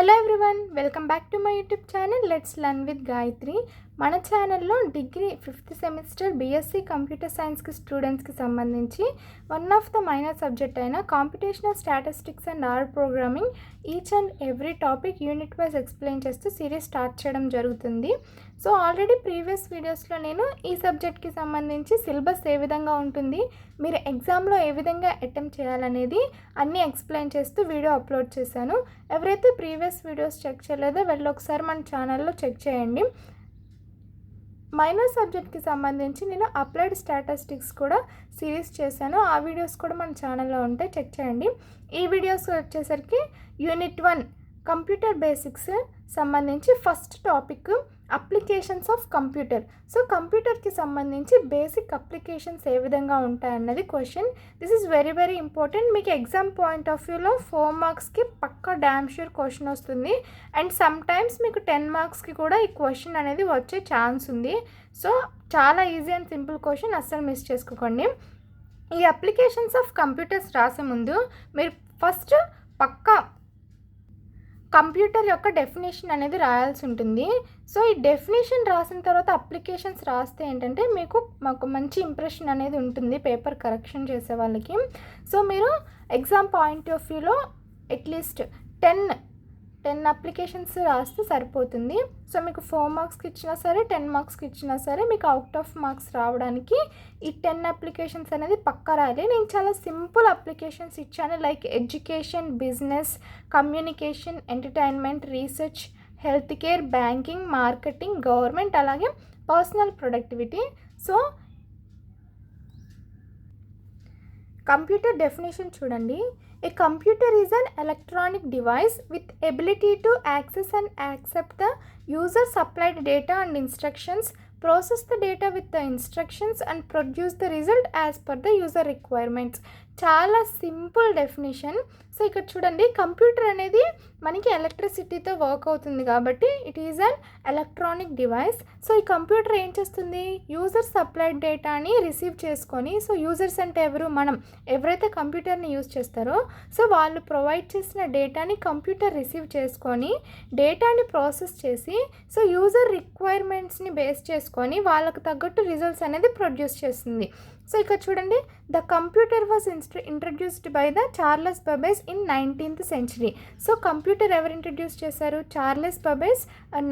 Hello everyone, welcome back to my YouTube channel let's learn with Gayatri. మన ఛానల్లో degree 5th semester BSc computer సైన్స్కి స్టూడెంట్స్కి సంబంధించి one of the minor subject అయిన computational statistics and R programming each and every topic unit wise explain చేస్తూ series start చేయడం జరుగుతుంది. So already previous వీడియోస్లో నేను ఈ సబ్జెక్ట్కి సంబంధించి సిలబస్ ఏ విధంగా ఉంటుంది, మీరు ఎగ్జామ్లో ఏ విధంగా అటెంప్ట్ చేయాలనేది అన్నీ ఎక్స్ప్లెయిన్ చేస్తూ వీడియో అప్లోడ్ చేశాను. ఎవరైతే ప్రీవియస్ వీడియోస్ చెక్ చేయలేదో వెళ్ళి ఒకసారి మన ఛానల్లో చెక్ చేయండి. మైనర్ సబ్జెక్ట్కి సంబంధించి నేను అప్లైడ్ స్టాటిస్టిక్స్ కూడా సిరీస్ చేశాను, ఆ వీడియోస్ కూడా మన ఛానల్లో ఉంటాయి, చెక్ చేయండి. ఈ వీడియోస్ వచ్చేసరికి యూనిట్ 1 కంప్యూటర్ బేసిక్స్ సంబంధించి first topic applications of computer. So కంప్యూటర్కి సంబంధించి బేసిక్ అప్లికేషన్స్ ఏ విధంగా ఉంటాయన్నది question. This is very very important. మీకు ఎగ్జామ్ పాయింట్ ఆఫ్ వ్యూలో 4 మార్క్స్కి పక్కా డ్యామ్ ష్యూర్ క్వశ్చన్ వస్తుంది. అండ్ సమ్ టైమ్స్ మీకు 10 మార్క్స్కి కూడా ఈ క్వశ్చన్ అనేది వచ్చే ఛాన్స్ ఉంది. సో చాలా ఈజీ అండ్ సింపుల్ క్వశ్చన్, అస్సలు మిస్ చేసుకోకండి. ఈ అప్లికేషన్స్ ఆఫ్ కంప్యూటర్స్ రాసే ముందు మీరు ఫస్ట్ పక్కా కంప్యూటర్ యొక్క డెఫినేషన్ అనేది రాయాల్సి ఉంటుంది. సో ఈ డెఫినేషన్ రాసిన తర్వాత అప్లికేషన్స్ రాస్తే ఏంటంటే మాకు మంచి ఇంప్రెషన్ అనేది ఉంటుంది పేపర్ కరెక్షన్ చేసే వాళ్ళకి. సో మీరు ఎగ్జామ్ పాయింట్ ఆఫ్ వ్యూలో అట్లీస్ట్ 10 అప్లికేషన్స్ రాస్తే సరిపోతుంది. సో మీకు 4 మార్క్స్కి ఇచ్చినా సరే 10 మార్క్స్కి ఇచ్చినా సరే మీకు అవుట్ ఆఫ్ మార్క్స్ రావడానికి ఈ 10 అప్లికేషన్స్ అనేది పక్కా రాయాలి. నేను చాలా సింపుల్ అప్లికేషన్స్ ఇచ్చాను, like education, business, communication, entertainment, research, health care, banking, marketing, government, అలాగే personal productivity. So computer definition చూడండి. A computer is an electronic device with ability to access and accept the user supplied data and instructions, process the data with the instructions and produce the result as per the user requirements. చాలా simple definition. So ఇక్కడ చూడండి, computer అనేది మనకి ఎలక్ట్రిసిటీతో work అవుతుంది కాబట్టి it is an electronic device. So ఈ computer ఏం చేస్తుంది, యూజర్ సప్లైడ్ డేటాని రిసీవ్ చేసుకొని, సో యూజర్స్ అంటే ఎవరైతే కంప్యూటర్ని యూజ్ చేస్తారో సో వాళ్ళు ప్రొవైడ్ చేసిన డేటాని కంప్యూటర్ రిసీవ్ చేసుకొని డేటాని ప్రాసెస్ చేసి సో యూజర్ రిక్వైర్మెంట్స్ని బేస్ చేసుకొని వాళ్ళకు తగ్గట్టు రిజల్ట్స్ అనేది ప్రొడ్యూస్ చేస్తుంది. సో ఇక్కడ చూడండి, the computer was introduced by the Charles Babbage in 19th century. So computer ఎవరు ఇంట్రడ్యూస్ చేశారు, చార్లెస్ బబేజ్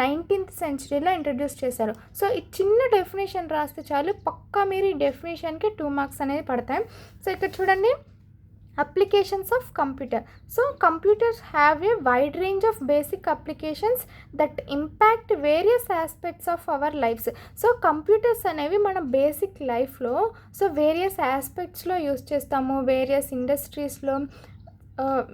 19th centuryలో ఇంట్రడ్యూస్ చేశారు. సో ఈ చిన్న డెఫినేషన్ రాస్తే చాలు, పక్కా మీరు ఈ డెఫినేషన్కి 2 మార్క్స్ అనేది పడతాయి. సో ఇక్కడ చూడండి, applications of computer. So computers have a wide range of basic applications that impact various aspects of our lives. So computers అనేవి మన బేసిక్ లైఫ్లో సో వేరియస్ ఆస్పెక్ట్స్లో యూజ్ చేస్తాము, వేరియస్ ఇండస్ట్రీస్లో,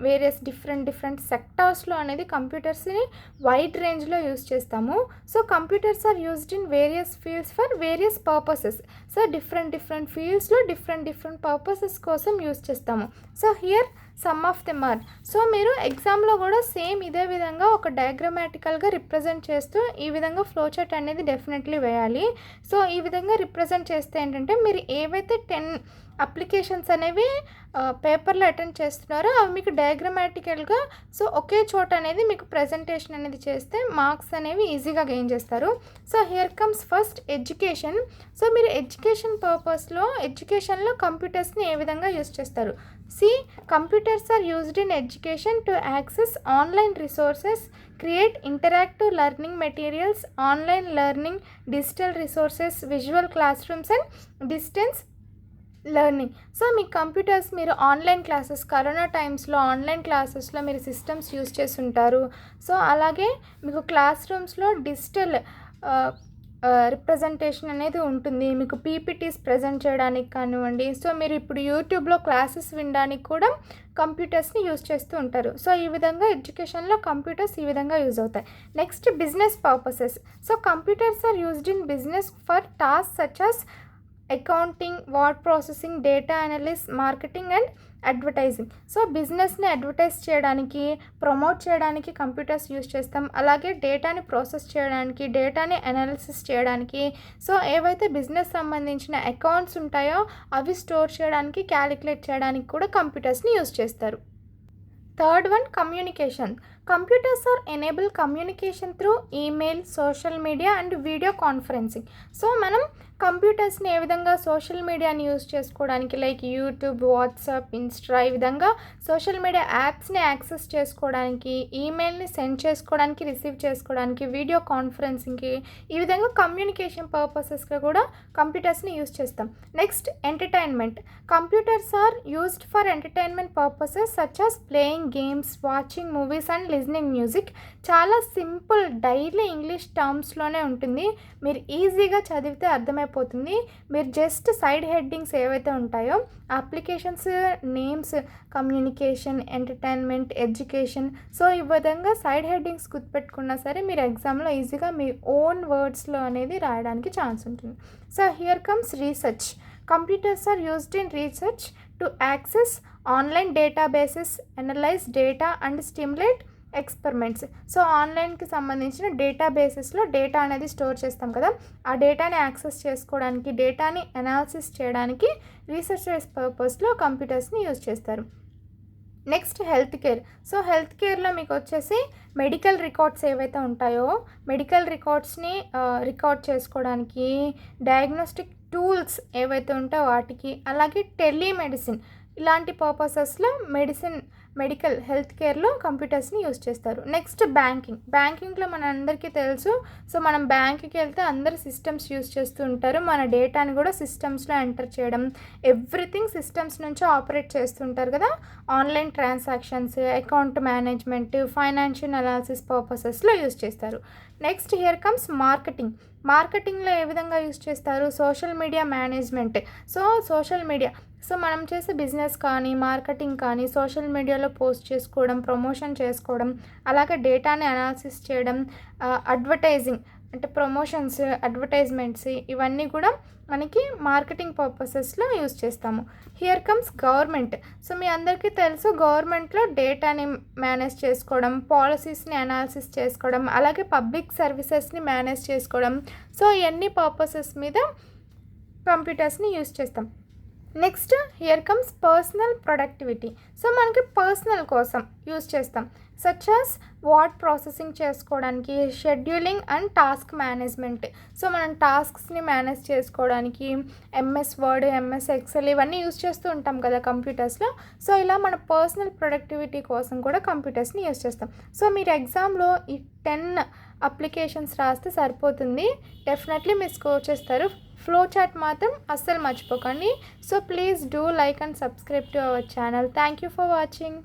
వేరియస్ డిఫరెంట్ సెక్టార్స్లో అనేది కంప్యూటర్స్ని వైడ్ రేంజ్లో యూజ్ చేస్తాము. So computers are used in various fields for various purposes. So different ఫీల్డ్స్లో డిఫరెంట్ పర్పసెస్ కోసం యూజ్ చేస్తాము. So here some of them are. So మీరు ఎగ్జామ్లో కూడా సేమ్ ఇదే విధంగా ఒక డయాగ్రమాటికల్గా రిప్రజెంట్ చేస్తూ ఈ విధంగా ఫ్లో చార్ట్ అనేది డెఫినెట్లీ వేయాలి. సో ఈ విధంగా రిప్రజెంట్ చేస్తే ఏంటంటే మీరు ఏవైతే 10 అప్లికేషన్స్ అనేవి పేపర్లో అటెండ్ చేస్తున్నారో అవి మీకు డయాగ్రమాటికల్గా సో ఒకే చోట అనేది మీకు ప్రజెంటేషన్ అనేది చేస్తే మార్క్స్ అనేవి ఈజీగా గెయిన్ చేస్తారు. So here comes first education. So మీరు ఎడ్యుకేషన్ పర్పస్లో ఎడ్యుకేషన్లో కంప్యూటర్స్ని ఏ విధంగా యూజ్ చేస్తారు. Computers are used in education to access online resources, create interactive learning materials, online learning, digital resources, visual classrooms and distance learning. So మీ computers మీరు online classes, corona టైమ్స్లో ఆన్లైన్ క్లాసెస్లో మీరు సిస్టమ్స్ యూజ్ చేసి ఉంటారు. So అలాగే మీకు class రూమ్స్లో digital representation అనేది ఉంటుంది, మీకు పీపీటీస్ ప్రజెంట్ చేయడానికి కానివ్వండి. సో మీరు ఇప్పుడు యూట్యూబ్లో క్లాసెస్ వినడానికి కూడా కంప్యూటర్స్ని యూజ్ చేస్తూ ఉంటారు. సో ఈ విధంగా ఎడ్యుకేషన్లో కంప్యూటర్స్ ఈ విధంగా యూజ్ అవుతాయి. Next business purposes. So computers are used in business for task such as accounting, word processing, data analysis, marketing and advertising. So బిజినెస్ని అడ్వర్టైజ్ చేయడానికి, ప్రమోట్ చేయడానికి కంప్యూటర్స్ యూజ్ చేస్తాం. అలాగే డేటాని ప్రాసెస్ చేయడానికి, డేటాని అనాలిసిస్ చేయడానికి, సో ఏవైతే బిజినెస్ సంబంధించిన అకౌంట్స్ ఉంటాయో అవి స్టోర్ చేయడానికి, క్యాలిక్యులేట్ చేయడానికి కూడా కంప్యూటర్స్ని యూజ్ చేస్తారు. Third one communication. Computers are enable communication through email, social media and video conferencing. So మనం కంప్యూటర్స్ని ఏ విధంగా సోషల్ మీడియాని యూజ్ చేసుకోవడానికి, లైక్ యూట్యూబ్, వాట్సాప్, ఇన్స్టా, ఈ విధంగా సోషల్ మీడియా యాప్స్ని యాక్సెస్ చేసుకోవడానికి, ఈమెయిల్ని సెండ్ చేసుకోవడానికి, రిసీవ్ చేసుకోవడానికి, వీడియో కాన్ఫరెన్సింగ్కి, ఈ విధంగా కమ్యూనికేషన్ పర్పసెస్గా కూడా కంప్యూటర్స్ని యూజ్ చేస్తాం. Next entertainment. Computers are used for entertainment purposes such as playing games, watching movies and listening music. చాలా సింపుల్ డైలీ ఇంగ్లీష్ టర్మ్స్లోనే ఉంటుంది, మీరు ఈజీగా చదివితే అర్థమైపోతుంది. మీరు జస్ట్ సైడ్ హెడ్డింగ్స్ ఏవైతే ఉంటాయో applications names, communication, entertainment, education, so ఈ విధంగా సైడ్ హెడ్డింగ్స్ గుర్తుపెట్టుకున్నా సరే మీరు ఎగ్జామ్లో ఈజీగా మీ ఓన్ వర్డ్స్లో అనేది రాయడానికి ఛాన్స్ ఉంటుంది. So here comes research. Computers are used in research to access online databases, analyze data and stimulate experiments. So ఆన్లైన్కి సంబంధించిన డేటాబేసెస్లో డేటా అనేది స్టోర్ చేస్తాం కదా, ఆ డేటాని యాక్సెస్ చేసుకోవడానికి, డేటాని అనాలిసిస్ చేయడానికి రీసెర్చ్ పర్పస్లో కంప్యూటర్స్ని యూజ్ చేస్తారు. Next health care. So health కేర్లో మీకు వచ్చేసి మెడికల్ రికార్డ్స్ ఏవైతే ఉంటాయో మెడికల్ రికార్డ్స్ని రికార్డ్ చేసుకోవడానికి, డయాగ్నోస్టిక్ టూల్స్ ఏవైతే ఉంటాయో వాటికి, అలాగే టెలిమెడిసిన్ ఇలాంటి పర్పసెస్లో మెడికల్ హెల్త్ కేర్లో కంప్యూటర్స్ని యూజ్ చేస్తారు. నెక్స్ట్ బ్యాంకింగ్లో మన అందరికీ తెలుసు. సో మనం బ్యాంక్కి వెళ్తే అందరు సిస్టమ్స్ యూజ్ చేస్తూ ఉంటారు, మన డేటాని కూడా సిస్టమ్స్లో ఎంటర్ చేయడం, ఎవ్రీథింగ్ సిస్టమ్స్ నుంచి ఆపరేట్ చేస్తుంటారు కదా. Online transactions, account management, financial analysis పర్పసెస్లో యూజ్ చేస్తారు. నెక్స్ట్ హియర్ కమ్స్ మార్కెటింగ్లో ఏ విధంగా యూజ్ చేస్తారు? Social media management. Social media, మనం చేసే బిజినెస్ కానీ, మార్కెటింగ్ కానీ, సోషల్ మీడియాలో పోస్ట్ చేసుకోవడం, ప్రమోషన్ చేసుకోవడం, అలాగే డేటాని అనాలిసిస్ చేయడం, అడ్వర్టైజింగ్ అంటే ప్రమోషన్స్, అడ్వర్టైజ్మెంట్స్, ఇవన్నీ కూడా మనకి మార్కెటింగ్ పర్పసెస్లో యూజ్ చేస్తాము. Here comes government. సో మీ అందరికీ తెలుసు గవర్నమెంట్లో డేటాని మేనేజ్ చేసుకోవడం, పాలసీస్ని అనాలిసిస్ చేసుకోవడం, అలాగే పబ్లిక్ సర్వీసెస్ని మేనేజ్ చేసుకోవడం. సో ఇవన్నీ పర్పసెస్ మీద కంప్యూటర్స్ని యూజ్ చేస్తాం. Next here comes personal productivity. So మనకి పర్సనల్ కోసం యూజ్ చేస్తాం, సచ్ యాజ్ వర్డ్ ప్రాసెసింగ్ చేసుకోవడానికి, scheduling and task management. So మనం టాస్క్స్ని మేనేజ్ చేసుకోవడానికి ఎంఎస్ వర్డ్, ఎంఎస్ ఎక్సెల్ ఇవన్నీ యూజ్ చేస్తూ ఉంటాం కదా కంప్యూటర్స్లో. సో ఇలా మన పర్సనల్ ప్రొడక్టివిటీ కోసం కూడా కంప్యూటర్స్ని యూజ్ చేస్తాం. సో మీరు ఎగ్జామ్లో ఈ 10 అప్లికేషన్స్ రాస్తే సరిపోతుంది, డెఫినెట్లీ మీరు స్కోర్ చేస్తారు. ఫ్లో చార్ట్ మాత్రం అస్సలు మర్చిపోకండి. So please do like and subscribe to our channel. Thank you for watching.